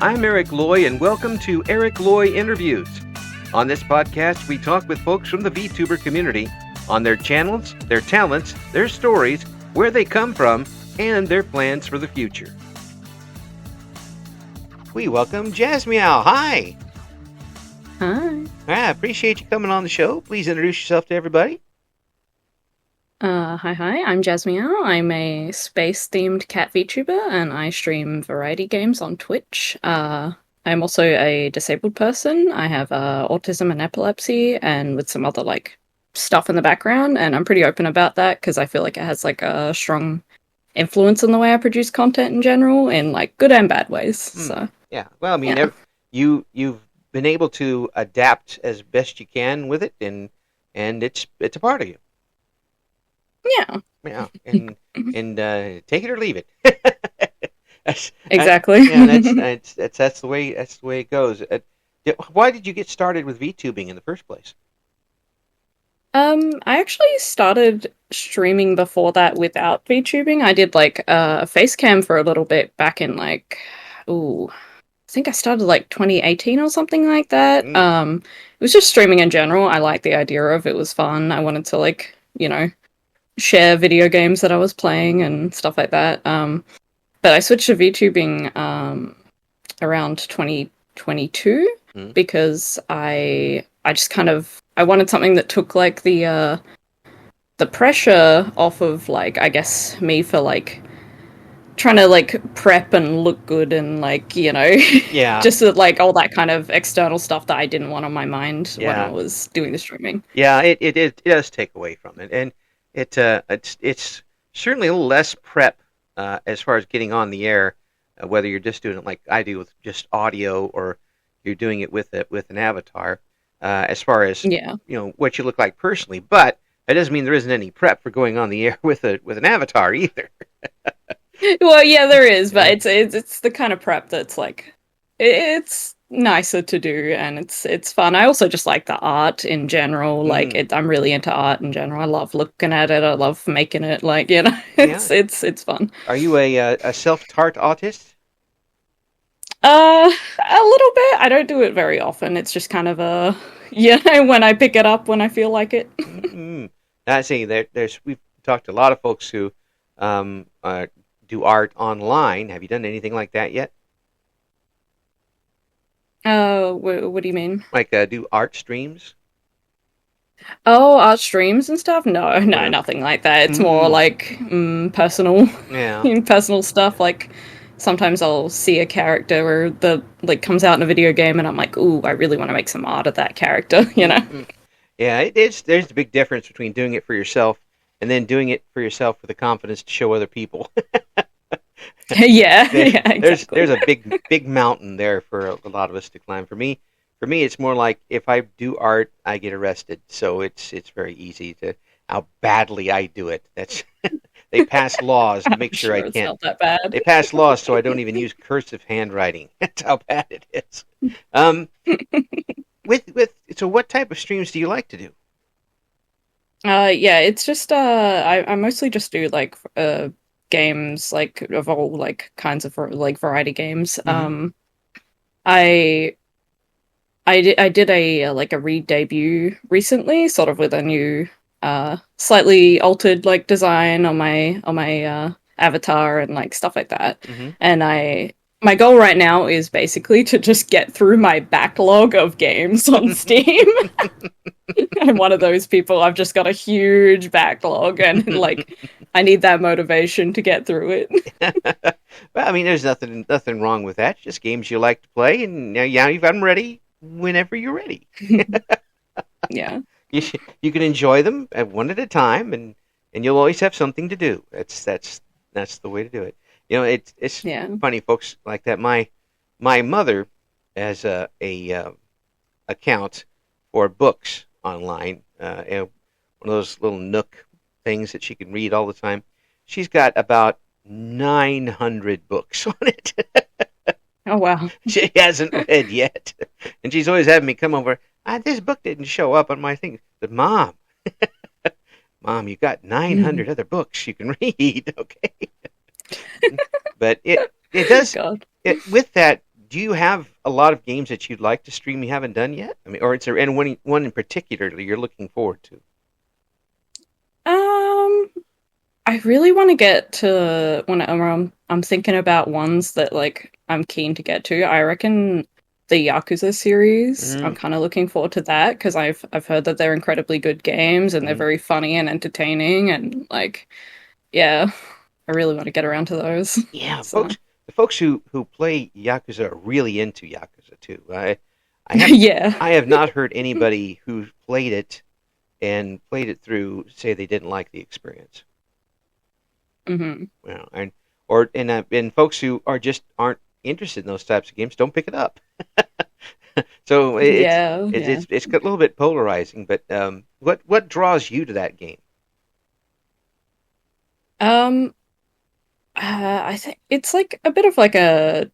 I'm Eric Loy, and welcome to Loy Interviews. On this podcast, we talk with folks from the VTuber community on their channels, their talents, their stories, where they come from, and their plans for the future. We welcome Jasmeow. Hi. Hi. I appreciate you coming on the show. Please introduce yourself to everybody. Hi. I'm Jasmeow. I'm a space-themed cat VTuber, and I stream variety games on Twitch. I'm also a disabled person. I have autism and epilepsy, and with some other stuff in the background. And I'm pretty open about that because I feel like it has a strong influence on the way I produce content in general, in good and bad ways. So yeah, well, I mean, you've been able to adapt as best you can with it, and it's a part of you. Yeah, and take it or leave it. Exactly. That's the way it goes. Why did you get started with VTubing in the first place? I actually started streaming before that without VTubing. I did a face cam for a little bit back in I think I started 2018 or something like that. It was just streaming in general. I liked the idea of it. Was fun. I wanted to share video games that I was playing and stuff like that. But I switched to VTubing around 2022 because I just I wanted something that took the pressure off of I guess me for trying to prep and look good and yeah, just all that kind of external stuff that I didn't want on my mind when I was doing the streaming. Yeah, it does take away from it, and it's certainly a little less prep as far as getting on the air, whether you're just doing it like I do with just audio or you're doing it with an avatar, as far as what you look like personally. But that doesn't mean there isn't any prep for going on the air with an avatar either. Well, yeah, there is, but it's the kind of prep that's it's nicer to do, and it's fun. I also just like the art in general. I'm really into art in general. I love looking at it. I love making it. It's fun. Are you a self-taught artist? A little bit. I don't do it very often. It's just kind of when I pick it up when I feel like it. I see. We've talked to a lot of folks who do art online. Have you done anything like that yet? What do you mean? Do art streams? Oh, art streams and stuff? No, nothing like that. It's more personal, personal stuff. Sometimes I'll see a character where comes out in a video game, and I'm like, ooh, I really want to make some art of that character. Yeah, there's a big difference between doing it for yourself and then doing it for yourself with the confidence to show other people. Exactly. There's a big mountain there for a lot of us to climb. For me, it's more like if I do art, I get arrested. So it's very easy to how badly I do it. That's they pass laws to make sure I can't. It's not that bad. They pass laws so I don't even use cursive handwriting. That's how bad it is. So what type of streams do you like to do? It's just I mostly just do games of all kinds of variety games. I did a re-debut recently, sort of with a new slightly altered design on my avatar and stuff like that. And my goal right now is basically to just get through my backlog of games on Steam. I'm one of those people. I've just got a huge backlog, and I need that motivation to get through it. Well, I mean, there's nothing wrong with that. Just games you like to play, and now you've got them ready whenever you're ready. Yeah, you can enjoy them one at a time, and you'll always have something to do. That's the way to do it. It's funny, folks like that. My mother has a account for books online, one of those little Nook things that she can read all the time. She's got about 900 books on it. Oh, wow. She hasn't read yet. And she's always having me come over. This book didn't show up on my thing. But Mom, you got 900 other books you can read, okay? But it does, with that, do you have a lot of games that you'd like to stream you haven't done yet? I mean, or is there any one in particular that you're looking forward to? Um, I really want to get to when I'm thinking about ones that like I'm keen to get to. I reckon the Yakuza series. I'm Mm-hmm. kind of looking forward to that because I've heard that they're incredibly good games and they're Mm-hmm. very funny and entertaining and like yeah, I really want to get around to those. Yeah, So the folks who play Yakuza are really into Yakuza too. I have yeah. I have not heard anybody who played it and played it through say they didn't like the experience. Hmm. Well, and folks who are just aren't interested in those types of games don't pick it up. So Yeah, yeah. it's a little bit polarizing. But what draws you to that game? Um, I think it's like a bit of like a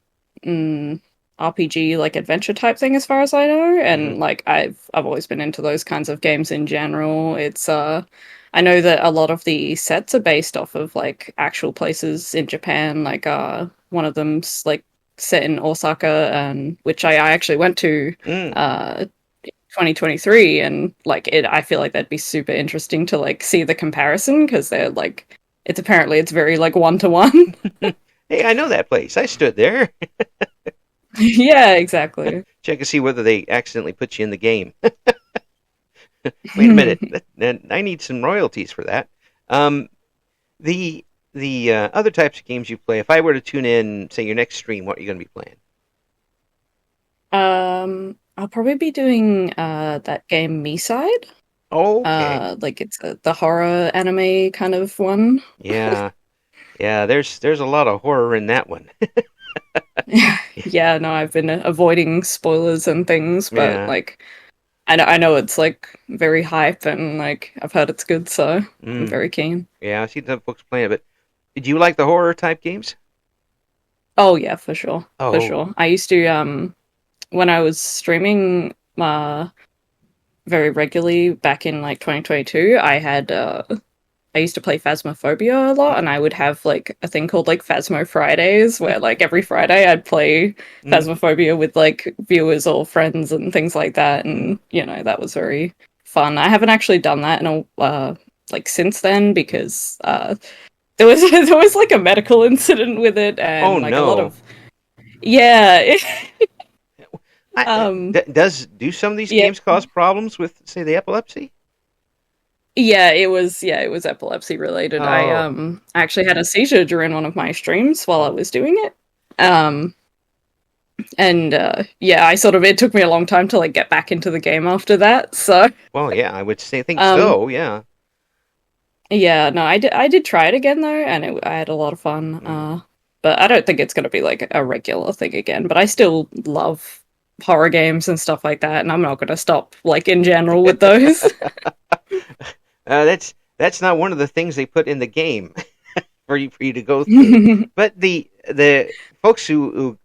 mm, RPG, like adventure type thing, as far as I know. Hmm. And like I've always been into those kinds of games in general. I know that a lot of the sets are based off of like actual places in Japan. Like one of them's like set in Osaka, and which I actually went to Mm. uh 2023, and like it I feel like that'd be super interesting to like see the comparison because they're like it's very like one to one. Hey, I know that place. I stood there. Yeah, exactly. Check to see whether they accidentally put you in the game. Wait a minute, I need some royalties for that. Um, the other types of games you play. If I were to tune in, say your next stream, what are you going to be playing? I'll probably be doing that game Me Side. Okay. Like it's the horror anime kind of one. Yeah, yeah. There's a lot of horror in that one. Yeah, no, I've been avoiding spoilers and things, but Yeah. like I know it's like very hype and like I've heard it's good, so I'm Mm. very keen. Yeah. I've seen some folks playing it, but do you like the horror type games? Oh yeah, for sure. For Oh. sure. I used to when I was streaming very regularly back in like 2022, I used to play Phasmophobia a lot, and I would have like a thing called like Phasmo Fridays, where like every Friday I'd play Mm. Phasmophobia with like viewers or friends and things like that, and you know that was very fun. I haven't actually done that in a like since then because there was there was like a medical incident with it, Oh and like a lot no. of yeah, Do some of these yeah. games cause problems with, say, the epilepsy? Yeah, it was epilepsy related. Oh. I actually had a seizure during one of my streams while I Oh. was doing it. Um and yeah, I sort of it took me a long time to like get back into the game after that. So Well, yeah, I would say think um so. Yeah. yeah, no, I did try it again though, and I had a lot of fun. Mm. But I don't think it's gonna be like a regular thing again. But I still love horror games and stuff like that, and I'm not gonna stop like in general with those. That's not one of the things they put in the game for you to go through. But the folks who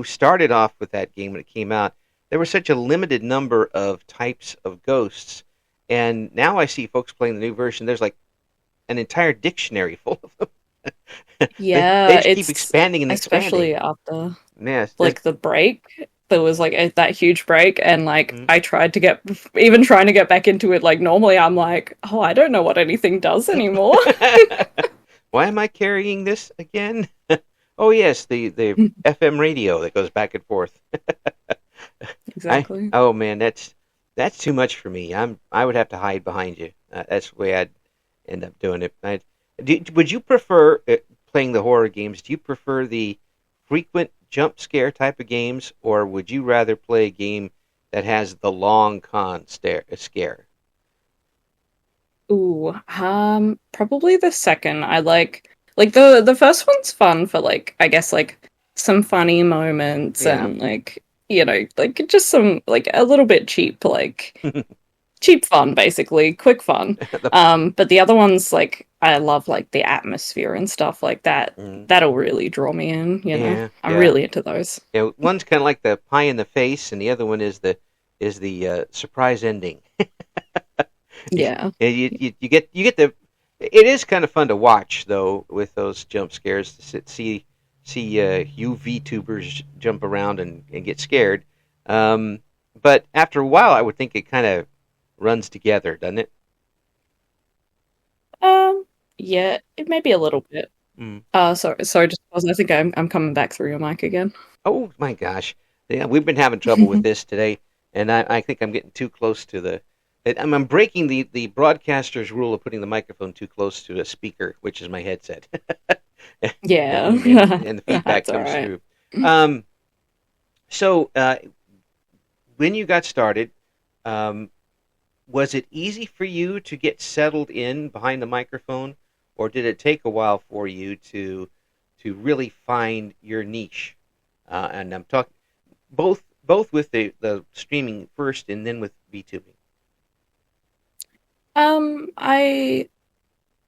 started off with that game when it came out, there was such a limited number of types of ghosts, and now I see folks playing the new version. There's like an entire dictionary full of them. They Yeah, just keep it's expanding and especially expanding. after Yes. like the break. There was like that huge break, and like Mm. I tried to get even trying to get back into it. Like normally, I'm like, oh, I don't know what anything does anymore. Why am I carrying this again? Oh yes, the FM radio that goes back and forth. Exactly. Oh man, that's too much for me. I would have to hide behind you. That's the way I'd end up doing it. Would you prefer playing the horror games? Do you prefer the frequent jump scare type of games, or would you rather play a game that has the long scare? Ooh, probably the second. I like the first one's fun for like I guess like some funny moments Yeah. and like you know like just some like a little bit cheap like cheap fun basically quick fun. The, But the other ones like I love like the atmosphere and stuff like that. mm, That'll really draw me in. You know, yeah, I'm yeah. really into those. Yeah, one's kind of like the pie in the face, and the other one is the surprise ending. Yeah. You get the. It is kind of fun to watch though with those jump scares to see you VTubers jump around and get scared. But after a while, I would think it kind of runs together, doesn't it? Um, yeah, it may be a little bit. Mm. Sorry, just pause. I think I'm coming back through your mic again. Oh my gosh, yeah, we've been having trouble with this today, and I think I'm getting too close to the. I'm breaking the broadcaster's rule of putting the microphone too close to a speaker, which is my headset, Yeah, and the feedback that's all comes right. through. Um, so when you got started, um, was it easy for you to get settled in behind the microphone, or did it take a while for you to really find your niche? And I'm talking both with the streaming first and then with VTubing. I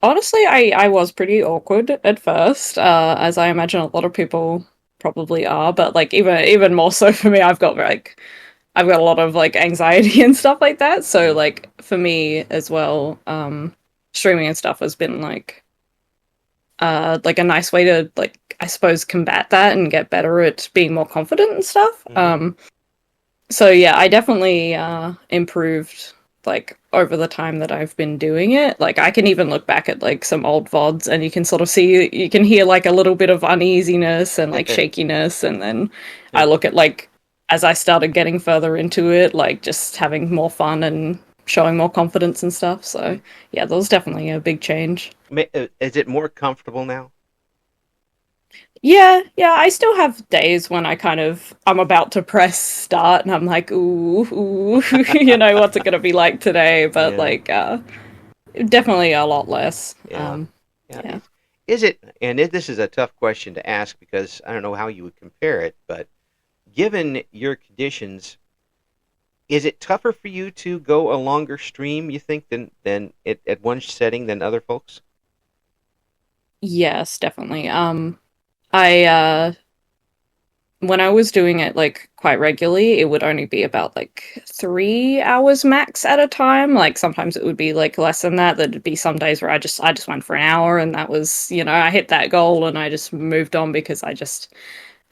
honestly, I was pretty awkward at first, as I imagine a lot of people probably are. But like even more so for me, I've got a lot of like anxiety and stuff like that. So Mm-hmm. like for me as well, streaming and stuff has been like a nice way to like I suppose combat that and get better at being more confident and stuff. Mm-hmm. So yeah, I definitely improved like over the time that I've been doing it. Like I can even look back at like some old VODs and you can sort of see you can hear like a little bit of uneasiness and like shakiness and then I look at like as I started getting further into it, like just having more fun and showing more confidence and stuff. So yeah, that was definitely a big change. Is it more comfortable now? Yeah, yeah, I still have days when I'm about to press start and I'm like, ooh, ooh, what's it gonna be like today? But Yeah, like definitely a lot less. yeah, yeah. Yeah. Is it? And this is a tough question to ask because I don't know how you would compare it, but given your conditions, is it tougher for you to go a longer stream, you think, than at one setting than other folks? Yes, definitely. I when I was doing it like quite regularly, it would only be about like 3 hours max at a time. Like sometimes it would be like less than that. There'd be some days where I just went for an hour and that was, I hit that goal and I just moved on because I just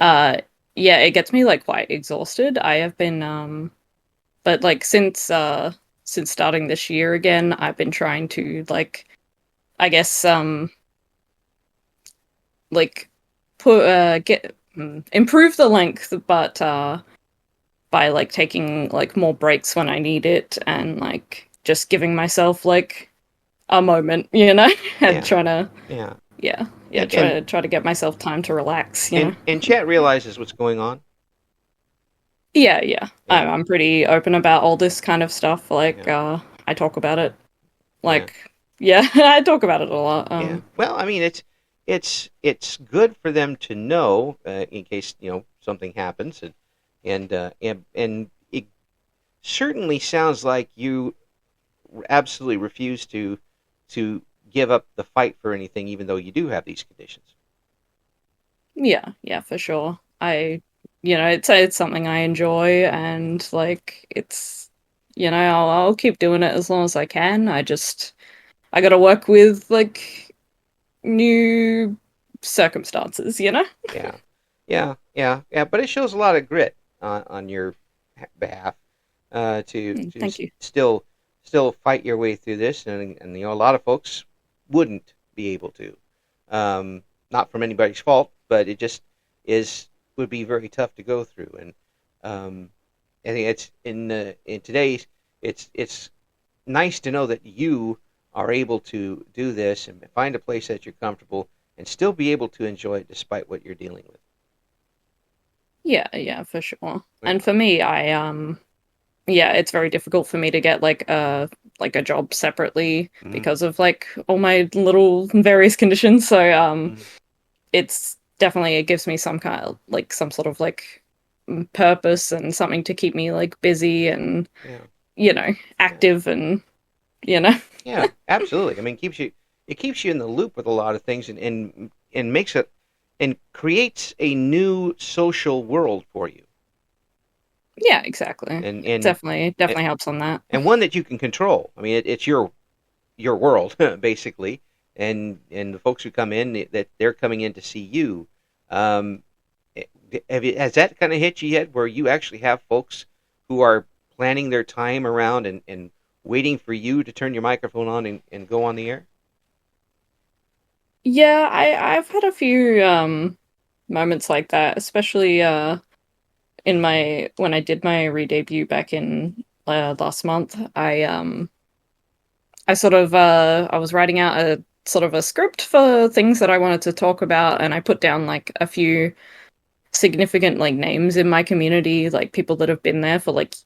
uh yeah, it gets me like quite exhausted. I have been but like since starting this year again, I've been trying to like I guess like put get improve the length, but by like taking like more breaks when I need it and like just giving myself like a moment, and Yeah, trying to yeah. yeah, And and try to get myself time to relax. and chat realizes what's going on. Yeah, yeah. Yeah, I'm pretty open about all this kind of stuff. Like, yeah, I talk about it. yeah, Like, yeah, I talk about it a lot. yeah. Well, I mean, it's good for them to know in case something happens, and it certainly sounds like you absolutely refuse to give up the fight for anything, even though you do have these conditions. Yeah, yeah, for sure. It's something I enjoy, and like, I'll keep doing it as long as I can. I got to work with like new circumstances. Yeah, yeah, yeah, yeah. But it shows a lot of grit on your behalf to Thank you. still fight your way through this, and a lot of folks wouldn't be able to. Not from anybody's fault, but it just is would be very tough to go through. And I think it's in today's it's nice to know that you are able to do this and find a place that you're comfortable and still be able to enjoy it despite what you're dealing with. Yeah, yeah, for sure. Yeah. And for me, yeah, it's very difficult for me to get like a job separately Mm-hmm. because of like all my little various conditions. So Mm-hmm. it's definitely it gives me some kind of like some sort of like purpose and something to keep me like busy and Yeah. Yeah. active and you know Yeah. Absolutely. I mean, it keeps you in the loop with a lot of things and makes it and creates a new social world for you yeah, exactly. and It and definitely helps on that. and one that you can control. I mean, it's your world basically, and the folks who come in that they're coming in to see you. Um, has that kind of hit you yet, where you actually have folks who are planning their time around and waiting for you to turn your microphone on and go on the air? Yeah, I've had a few moments like that, especially in my when I did my re-debut back in last month. I sort of I was writing out a sort of a script for things that I wanted to talk about, and I put down like a few significant like names in my community, like people that have been there for like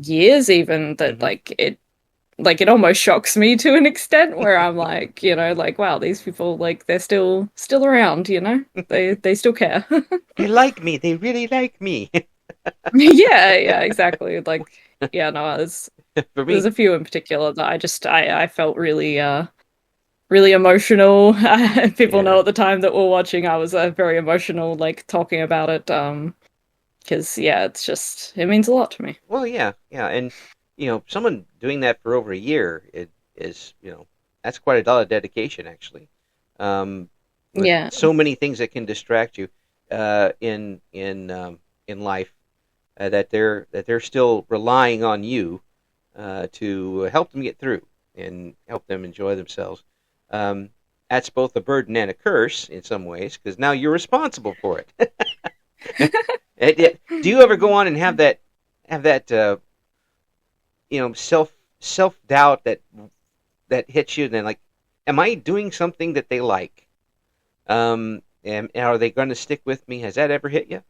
years even, that Mm-hmm. like it almost shocks me to an extent where I'm like, like wow, these people like they're still around, They still care. They like me. They really like me. Yeah, exactly. Like yeah, no, For there's me, a few in particular that I felt really really emotional. People know yeah. at the time that we're watching, I was very emotional, like talking about it. Because yeah, it means a lot to me. Well, yeah, yeah, and someone doing that for over a year, it is, that's quite a lot of dedication, actually. With Yeah, so many things that can distract you in life, that they're still relying on you to help them get through and help them enjoy themselves. Um, that's both a burden and a curse in some ways, because now you're responsible for it. Do you ever go on and have that self doubt that hits you? And then, like, am I doing something that they like? And are they going to stick with me? Has that ever hit you?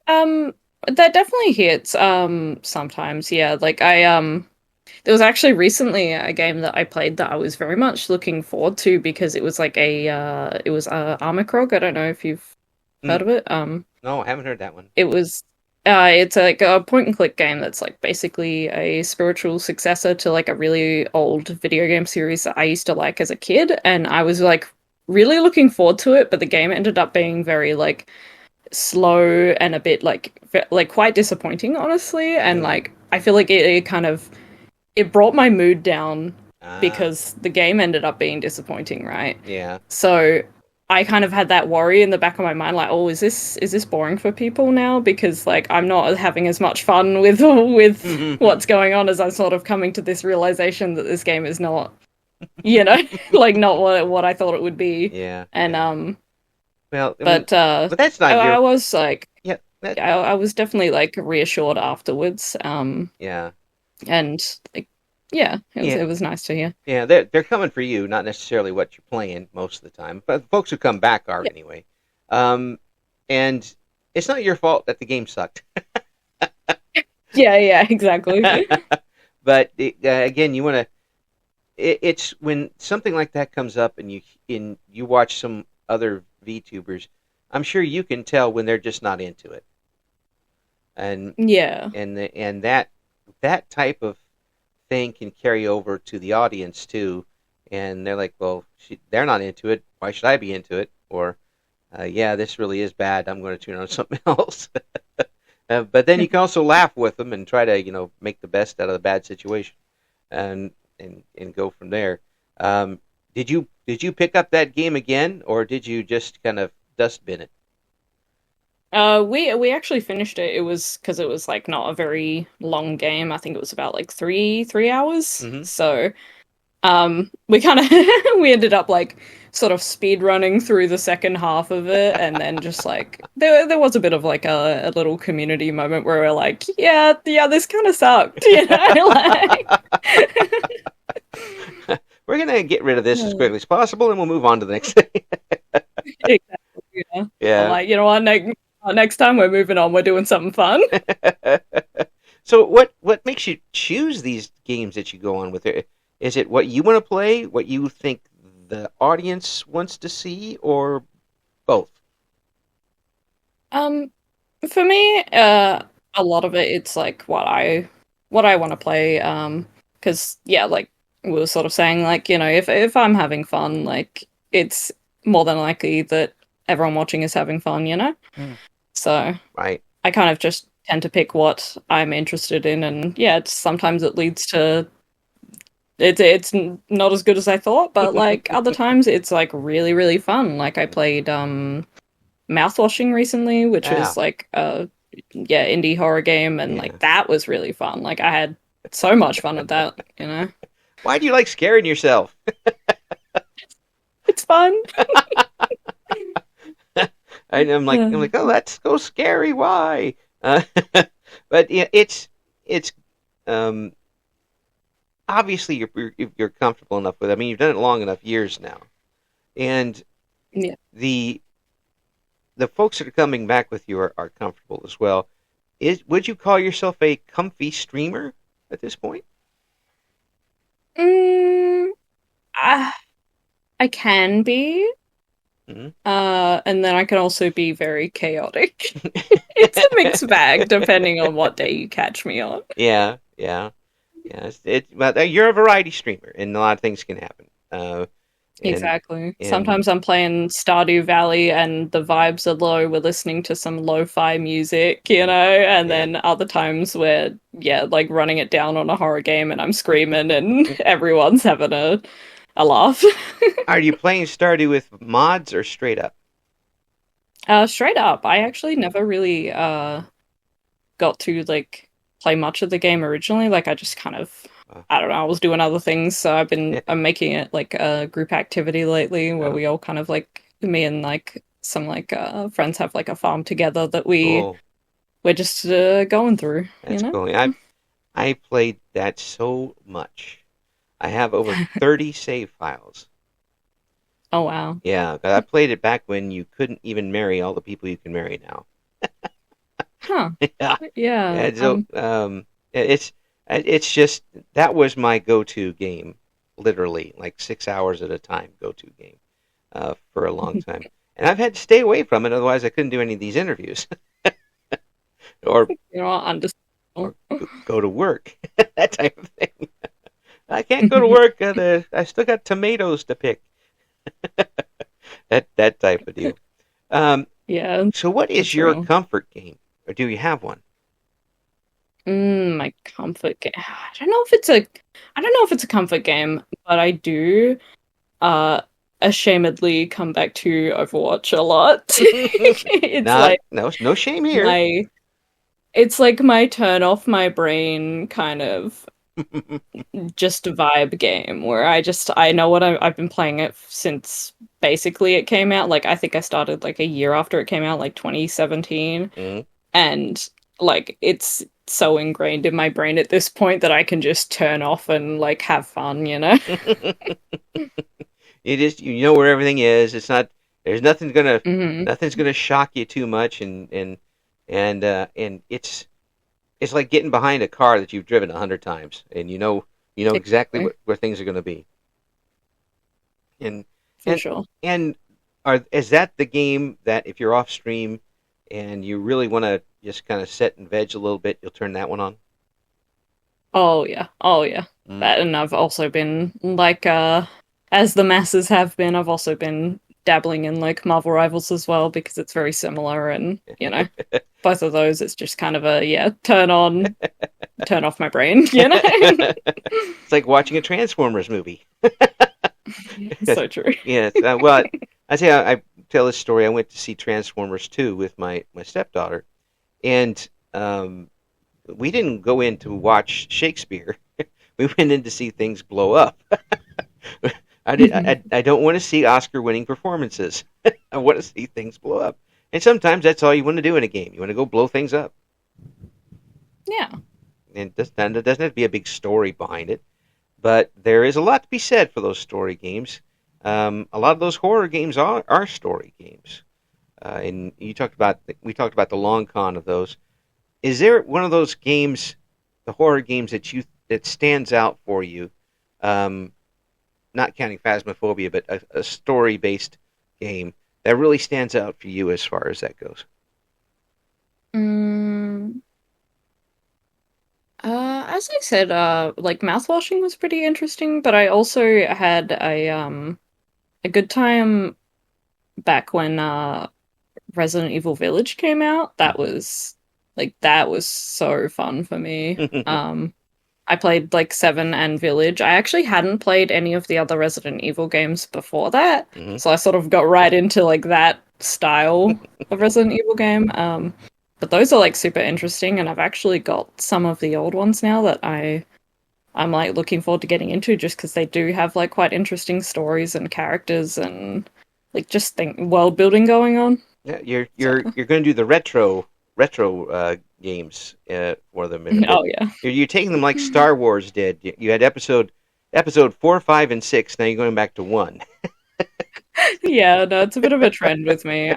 um, that definitely hits. Sometimes, yeah. Like there was actually recently a game that I played that I was very much looking forward to because it was like it was Armacrog. I don't know if you've heard Mm, of it. no, I haven't heard that one. It was it's like a point and click game that's like basically a spiritual successor to like a really old video game series that I used to like as a kid, and I was like really looking forward to it, but the game ended up being very like slow and a bit like quite disappointing, honestly, and Mm. like I feel like it kind of it brought my mood down Ah, because the game ended up being disappointing, right? yeah. So I kind of had that worry in the back of my mind, like, oh, is this boring for people now? Because like I'm not having as much fun with with what's going on as I'm sort of coming to this realization that this game is not, like not what I thought it would be. Yeah, And yeah. Well, I mean, but but that's I, not I your. was like, Yeah, that. I was definitely like reassured afterwards. Yeah, And like, yeah, yeah, it was nice to hear. yeah. They're coming for you, not necessarily what you're playing most of the time, but folks who come back are Yeah, anyway. Um, and it's not your fault that the game sucked. yeah, exactly. But again, you want to. It's when something like that comes up, and you watch some other VTubers. I'm sure you can tell when they're just not into it, and Yeah. and that type of thing can carry over to the audience too. And they're like, well, they're not into it. Why should I be into it? Or, yeah, this really is bad. I'm going to turn on something else. But then you can also laugh with them and try to, make the best out of the bad situation, and and go from there. Um, did you pick up that game again, or did you just kind of dustbin it? We actually finished it. It was because it was like not a very long game. I think it was about like three hours. Mm-hmm. So we kind of we ended up like sort of speed running through the second half of it, and then just like there was a bit of like a little community moment where we're like, yeah, this kind of sucked, like. We're gonna get rid of this as quickly as possible, and we'll move on to the next thing. Exactly, yeah. I'm Yeah. like, you know what, next time we're moving on, we're doing something fun. So what makes you choose these games that you go on with? Is it what you want to play, what you think the audience wants to see, or both? Um, for me, a lot of it, it's like what I want to play. Because yeah, like we were sort of saying, like if I'm having fun, like it's more than likely that everyone watching is having fun. Mm. So Right. I kind of just tend to pick what I'm interested in, and yeah, sometimes it leads to it's not as good as I thought, but like other times it's like really really fun. Like I played Mouthwashing recently, which Yeah. is like a indie horror game, and Yeah. like that was really fun. Like I had so much fun with that, you know. Why do you like scaring yourself? It's fun. I'm like, oh, that's so scary. Why? Uh, but yeah, it's um, obviously you're comfortable enough with it. I mean, you've done it long enough, years now, and Yeah. the the folks that are coming back with you are comfortable as well. Would you call yourself a comfy streamer at this point? Mm, I, I can be. Mm-hmm. And then I can also be very chaotic. It's a mixed bag depending on what day you catch me on. Yeah, yeah, yeah. But you're a variety streamer, and a lot of things can happen. And Exactly. and Sometimes I'm playing Stardew Valley and the vibes are low. We're listening to some lo-fi music, you know, and yeah. then other times we're, like running it down on a horror game and I'm screaming and everyone's having a laugh. Are you playing Stardew with mods or straight up? Straight up, I actually never really got to like play much of the game originally. Like I just kind of Uh, I don't know, I was doing other things, so I'm making it like a group activity lately where oh, we all kind of like me and like some like friends have like a farm together that we're cool. just going through, you That's know? cool. I played that so much. I have over 30 save files. Oh wow. Yeah, 'cause I played it back when you couldn't even marry all the people you can marry now. Huh. Yeah. Yeah. And so it's just that was my go-to game, literally like 6 hours at a time go-to game for a long time, and I've had to stay away from it. Otherwise, I couldn't do any of these interviews or you know, understandable. go to work, that type of thing. I can't go to work. I still got tomatoes to pick. That type of deal. Um, Yeah, so, what is that's your real. comfort game, or do you have one? My comfort game. I don't know if it's a comfort game, but I do uh ashamedly come back to Overwatch a lot. It's Not like no shame here. my it's like my turn off my brain kind of just a vibe game where I know what I've been playing it since basically it came out. Like I think I started like a year after it came out, like 2017, Mm. and like it's so ingrained in my brain at this point that I can just turn off and like have fun, you know? You know where everything is. It's not there's Hmm. nothing's gonna shock you too much, and it's like getting behind a car that you've driven 100 times, and you know exactly Exactly. where things are gonna be. And For and sure. and is that the game that if you're off stream and you really want to just kind of sit and veg a little bit, you'll turn that one on? Oh yeah. Oh yeah. Mm. That, and I've also been like as the masses have been, I've also been dabbling in like Marvel Rivals as well because it's very similar and you know, both of those it's just kind of a turn on, turn off my brain, you know? It's like watching a Transformers movie. So true. Yes. Well, I say I tell this story. I went to see Transformers 2 with my stepdaughter, and we didn't go in to watch Shakespeare. We went in to see things blow up. I don't want to see Oscar-winning performances. I want to see things blow up. And sometimes that's all you want to do in a game. You want to go blow things up. Yeah. And it doesn't have to be a big story behind it. But there is a lot to be said for those story games. A lot of those horror games are story games. And we talked about the long con of those. Is there one of those games, the horror games that stands out for you? Not counting Phasmophobia, but a story based game that really stands out for you as far as that goes. Mm, as I said, like mouthwashing was pretty interesting, but I also had a good time back when Resident Evil Village came out. That was so fun for me. I played like 7 and Village. I actually hadn't played any of the other Resident Evil games before that, Hmm. so I sort of got right into like that style of Resident Evil game. But those are like super interesting, and I've actually got some of the old ones now that I'm like looking forward to getting into just because they do have like quite interesting stories and characters and like just think world building going on. Yeah, you're So, you're going to do the retro games for them in a bit. oh yeah. You're taking them like Star Wars did. You had episode 4, 5, and 6. Now you're going back to 1. Yeah, no, it's a bit of a trend with me.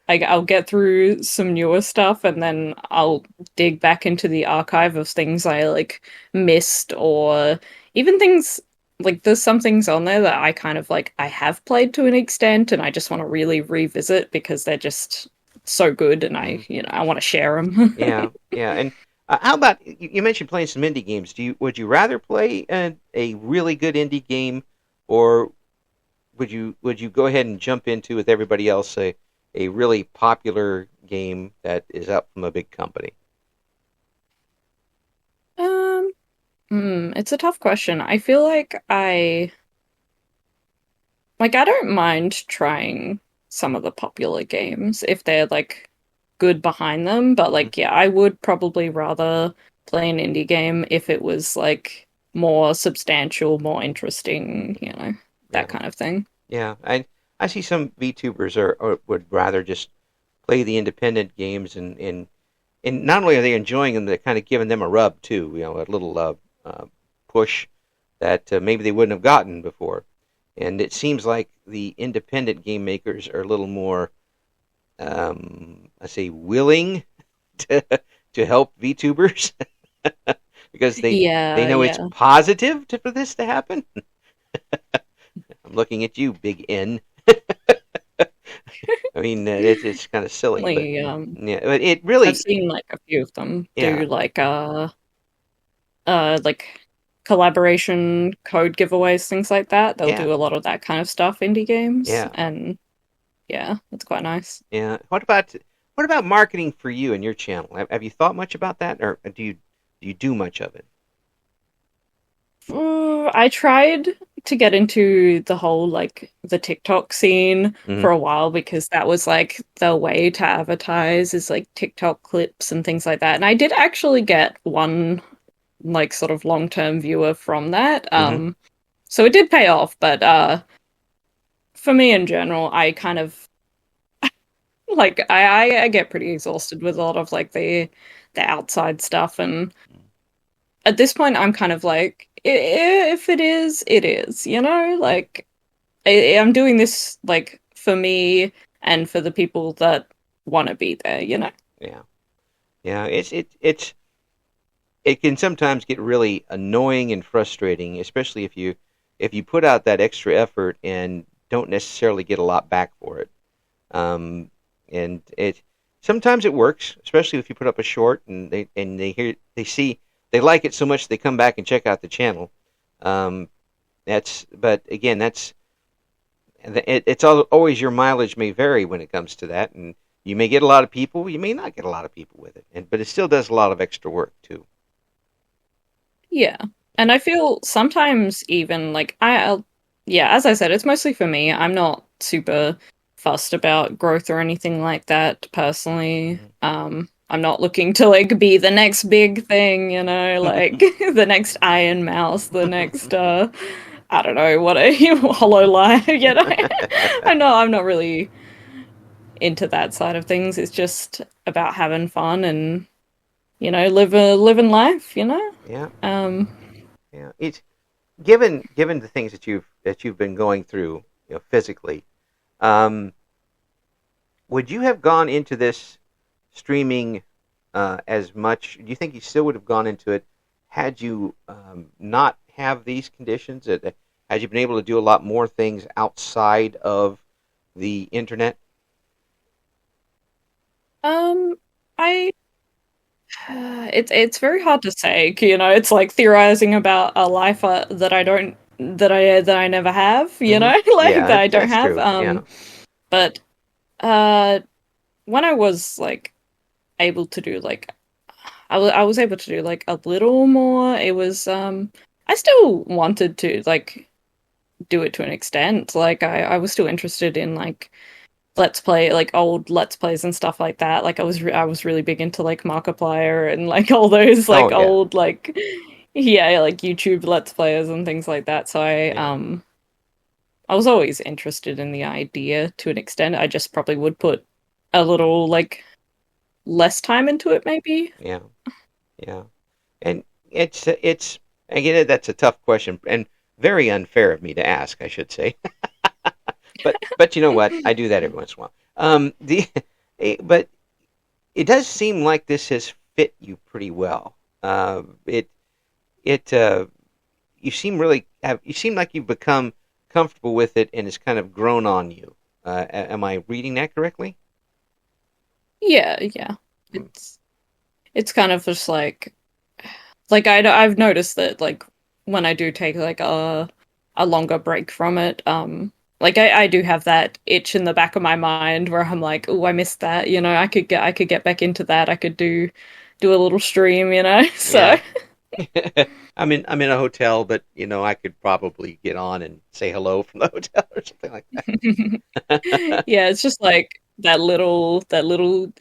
I'll get through some newer stuff and then I'll dig back into the archive of things I like missed or even things like there's some things on there that I kind of like I have played to an extent and I just want to really revisit because they're just so good and I want to share them. Yeah, yeah. And how about you mentioned playing some indie games? Would you rather play a really good indie game, or would you go ahead and jump into with everybody else a really popular game that is out from a big company? Um, it's a tough question. I feel like I don't mind trying some of the popular games if they're like good behind them, but Mhm. like yeah, I would probably rather play an indie game if it was like more substantial, more interesting, that Yeah, kind of thing. yeah. I see some VTubers would rather just play the independent games, and not only are they enjoying them, they're kind of giving them a rub too. A little push that maybe they wouldn't have gotten before. And it seems like the independent game makers are a little more, I say, willing to to help VTubers because they Yeah, know it's yeah. positive for this to happen. I'm looking at you, Big N. I mean, it's kind of silly, but Definitely, yeah, but it I've really, seen like a few of them yeah, do like collaboration code giveaways, things like that. They'll yeah, do a lot of that kind of stuff, indie games, yeah, and yeah, that's quite nice. yeah. What about marketing for you and your channel? Have you thought much about that, or do you do much of it? I tried to get into the whole like the TikTok scene Hmm. for a while because that was like the way to advertise is like TikTok clips and things like that. And I did actually get one like sort of long-term viewer from that. Hmm. So it did pay off, but for me in general, I kind of like I get pretty exhausted with a lot of like the outside stuff and at this point I'm kind of like if it is, it is, like I'm doing this like for me and for the people that want to be there. Yeah, yeah. It can sometimes get really annoying and frustrating, especially if you put out that extra effort and don't necessarily get a lot back for it. Um, and it sometimes it works, especially if you put up a short and they like it so much they come back and check out the channel. Um, but again, it's always your mileage may vary when it comes to that, and you may get a lot of people, you may not get a lot of people with it, but it still does a lot of extra work too. Yeah. And I feel sometimes even like yeah, as I said, it's mostly for me. I'm not super fussed about growth or anything like that personally. Mhm. I'm not looking to like be the next big thing, like the next Iron Mouse, the next I don't know, what a hollow lie, I'm not really into that side of things. It's just about having fun and living life. Yeah, Um yeah. It's given the things that you've been going through, physically. Um, would you have gone into this streaming as much? Do you think you still would have gone into it had you not have these conditions? Had you been able to do a lot more things outside of the internet? Um, I it's very hard to say. It's like theorizing about a life that I never have. Hmm. Like Yeah, that I don't that's have. true. Yeah. But uh, when I was like able to do like I was able to do like a little more. It was I still wanted to like do it to an extent. Like I was still interested in like let's play like old let's plays and stuff like that. Like I was really big into like Markiplier and like all those Oh like yeah, old like yeah, like YouTube let's players and things like that. So yeah, I was always interested in the idea to an extent. I just probably would put a little like less time into it maybe. yeah, yeah. And it's again that's a tough question and very unfair of me to ask, I should say. But you know what? I do that every once in a while. The but it does seem like this has fit you pretty well. It it you seem really you seem like you've become comfortable with it and it's kind of grown on you. Am I reading that correctly? Yeah, yeah. Hmm. It's kind of just like I've noticed that like when I do take like a longer break from it, like I do have that itch in the back of my mind where I'm like, oh, I missed that. You know, I could get back into that. I could do a little stream. You know, so Yeah. I'm in a hotel, but you know I could probably get on and say hello from the hotel or something like that. yeah, it's just like that little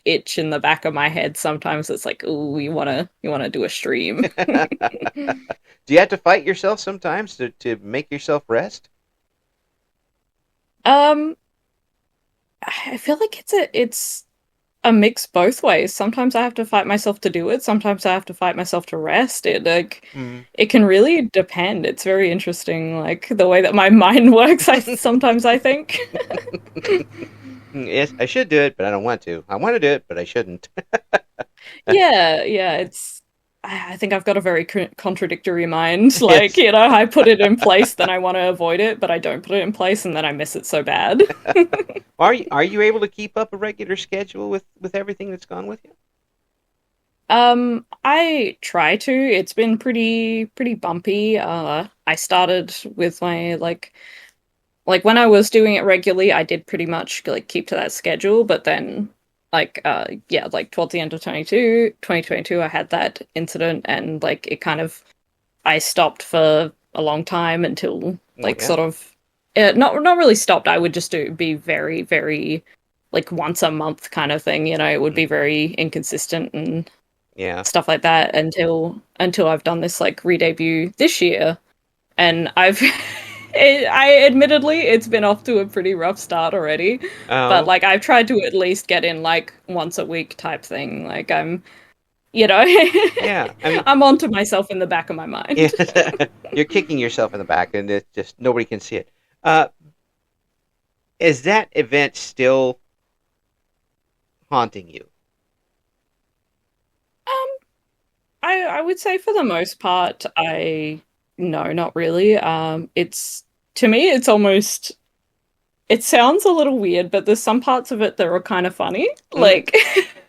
itch in the back of my head. Sometimes it's like, oh, you wanna do a stream. Do you have to fight yourself sometimes to make yourself rest? Um, I feel like it's a mix both ways. Sometimes I have to fight myself to do it. Sometimes I have to fight myself to rest. Mm. It can really depend. It's very interesting, like the way that my mind works. I think. Yes, I should do it, but I don't want to. I want to do it, but I shouldn't. Yeah, yeah. I think I've got a very contradictory mind. Like Yes. you know, I put it in place, then I want to avoid it, but I don't put it in place, and then I miss it so bad. Are you able to keep up a regular schedule with everything that's gone with you? I try to. It's been pretty bumpy. I started with my like when I was doing it regularly, I did pretty much like keep to that schedule, but then yeah, like towards the end of 2022, I had that incident and like it kind of I stopped for a long time until Oh like yeah. sort of not really stopped. I would just be very like once a month kind of thing, you know, it would Mm. be very inconsistent and Yeah. stuff like that until I've done this like re-debut this year, and I admittedly it's been off to a pretty rough start already, but Oh like I've tried to at least get in like once a week type thing. Like I'm, you know, yeah. I mean, I'm onto myself in the back of my mind. yes, you're kicking yourself in the back, and it's just nobody can see it. Uh, is that event still haunting you? Um, I would say for the most part, I no, not really. It's to me, it's almost it sounds a little weird, but there's some parts of it that are kind of funny. Mm. Like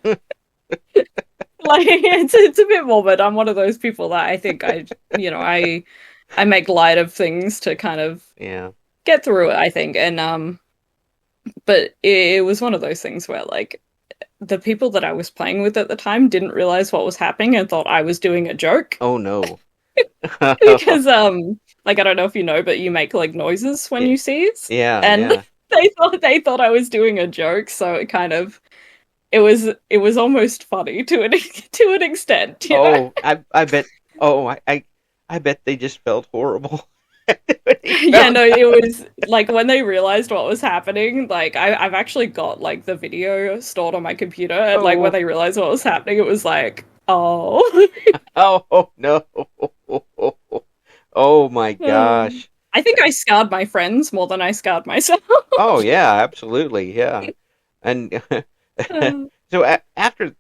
like it's a bit morbid. I'm one of those people that I think you know, I make light of things to kind of Yeah. get through it, I think. And but it was one of those things where like the people that I was playing with at the time didn't realize what was happening and thought I was doing a joke Oh no. because like I don't know if you know, but you make like noises when Yeah. you seize, Yeah. and Yeah. they thought I was doing a joke, so it kind of it was almost funny to an to an extent, you know. Oh, I bet. Oh, I bet they just felt horrible. When he Yeah, found no, out. it was like when they realized what was happening, like I've actually got like the video stored on my computer, and like when Oh. they realized what was happening, it was like, oh. Oh no. Oh my gosh. I think I scarred my friends more than I scarred myself. Oh yeah, absolutely. Yeah. And so after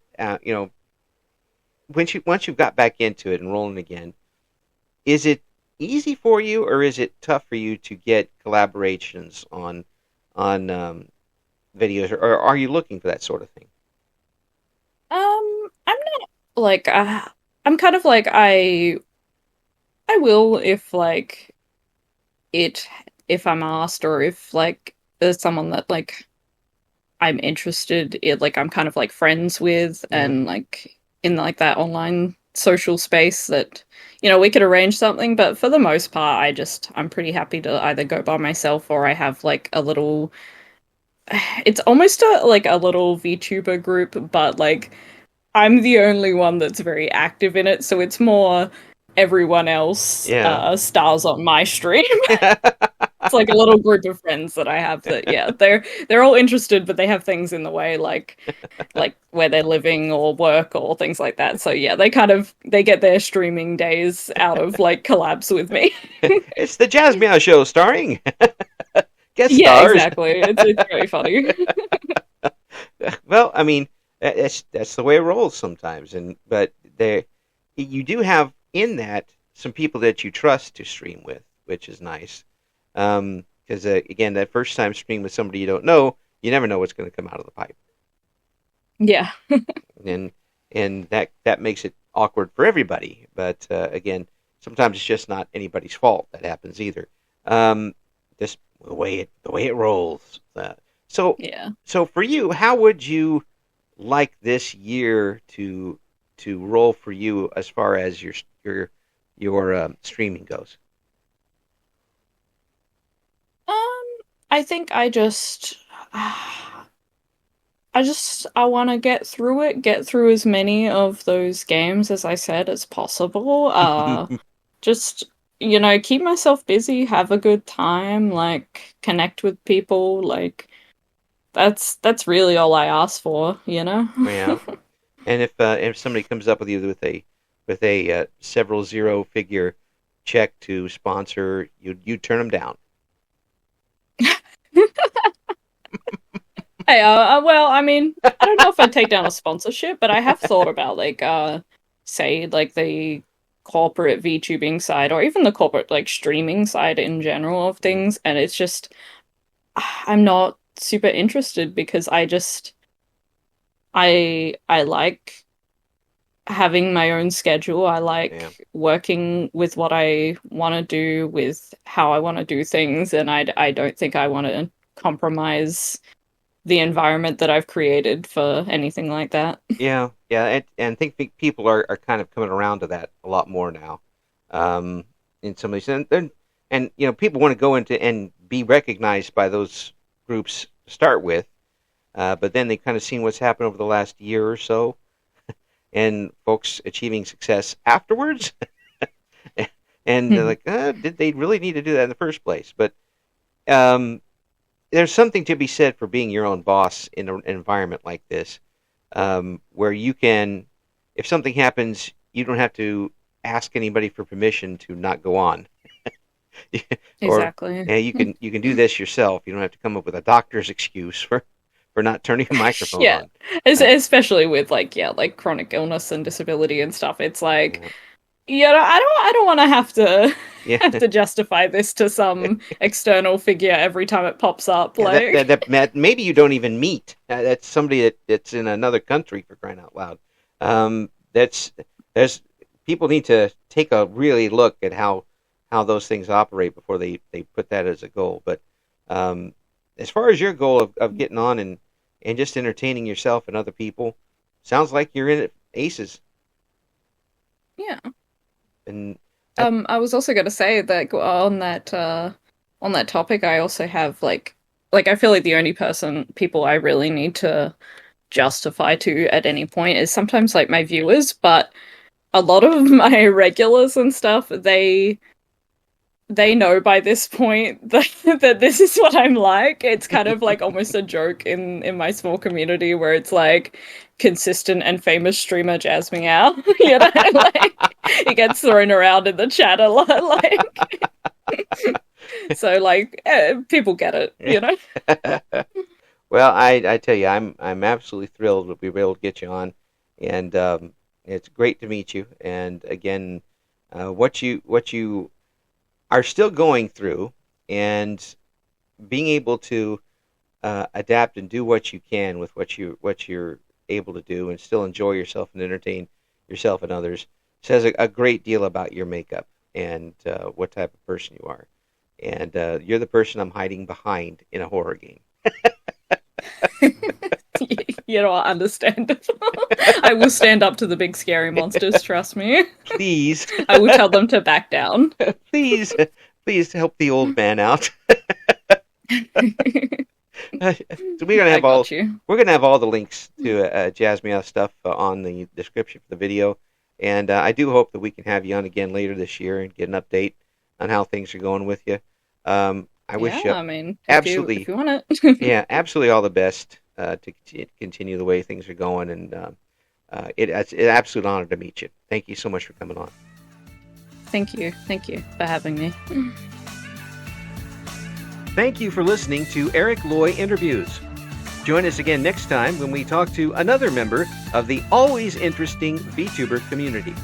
once you've got back into it and rolling again, is it easy for you or is it tough for you to get collaborations on videos or are you looking for that sort of thing? I'm not like I'm kind of like I will if like it if I'm asked or if like there's someone that like I'm interested in, like I'm kind of like friends with Hmm. and like in like that online social space that you know we could arrange something, but for the most part I'm pretty happy to either go by myself or I have like a little it's almost like a little VTuber group, but like I'm the only one that's very active in it, so it's more everyone else Yeah. stars on my stream. It's like a little group of friends that I have that yeah, they're all interested, but they have things in the way like where they're living or work or things like that. So yeah, they get their streaming days out of like collabs with me. It's the Jasmeow show starring guest Yeah, stars. exactly. It's very funny. Well, I mean, that's the way it rolls sometimes, but there you do have in that some people that you trust to stream with, which is nice. Because again, that first time stream with somebody you don't know, you never know what's going to come out of the pipe, Yeah. and that makes it awkward for everybody. But again, sometimes it's just not anybody's fault that happens either. Um, just the way it rolls. So Yeah. so for you, how would you like this year to roll for you as far as your streaming goes? Um, I think I want to get through it, get through as many of those games as I said as possible. Just keep myself busy, have a good time, like connect with people, like that's really all I ask for, you know? Yeah. And if somebody comes up with you with a several zero figure check to sponsor, you turn them down. Hey, well, I mean, I don't know if I'd take down a sponsorship, but I have thought about like say like the corporate VTubing side or even the corporate like streaming side in general of Mm. things, and it's just I'm not super interested because I like having my own schedule. I Yeah. like working with what I want to do, with how I want to do things, and I don't think I want to compromise the environment that I've created for anything like that. Yeah, and I think people are kind of coming around to that a lot more now. Um, in some of these, and people want to go into and be recognized by those groups to start with, but then they kind of seen what's happened over the last year or so, and folks achieving success afterwards, and they're like, did they really need to do that in the first place? But um, there's something to be said for being your own boss in an environment like this, where you can, if something happens, you don't have to ask anybody for permission to not go on, or Exactly. you can do this yourself. You don't have to come up with a doctor's excuse for not turning a microphone Yeah. on. Uh, Especially with like yeah, like chronic illness and disability and stuff. It's like yeah, I don't want to have to yeah, have to justify this to some external figure every time it pops up yeah. like Maybe you don't even meet. That's somebody that's in another country for crying out loud. That's there's people need to take a really look at how those things operate before they put that as a goal. But um, as far as your goal of getting on and just entertaining yourself and other people, sounds like you're in it aces. yeah. And that, I was also going to say that on that topic, I also have like I feel like the only people I really need to justify to at any point is sometimes like my viewers, but a lot of my regulars and stuff, they know by this point that this is what I'm like. It's kind of like almost a joke in my small community where it's like consistent and famous streamer Jasmeow, like it gets thrown around in the chat a lot, like so like people get it. well, I tell you, I'm absolutely thrilled that we were able to get you on, and it's great to meet you. And again, what you are still going through, and being able to adapt and do what you can with what you're able to do, and still enjoy yourself and entertain yourself and others, says a great deal about your makeup and what type of person you are. And you're the person I'm hiding behind in a horror game. You know, understandable. I will stand up to the big scary monsters, trust me. Please, I will tell them to back down. please, please help the old man out. So we're gonna have all the links to Jasmeow stuff on the description for the video, and I do hope that we can have you on again later this year and get an update on how things are going with you. I wish you, I mean, absolutely, if you want it. yeah, absolutely all the best to continue the way things are going, and it's an absolute honor to meet you. Thank you so much for coming on. Thank you for having me. Thank you for listening to Eric Loy Interviews. Join us again next time when we talk to another member of the always interesting VTuber community.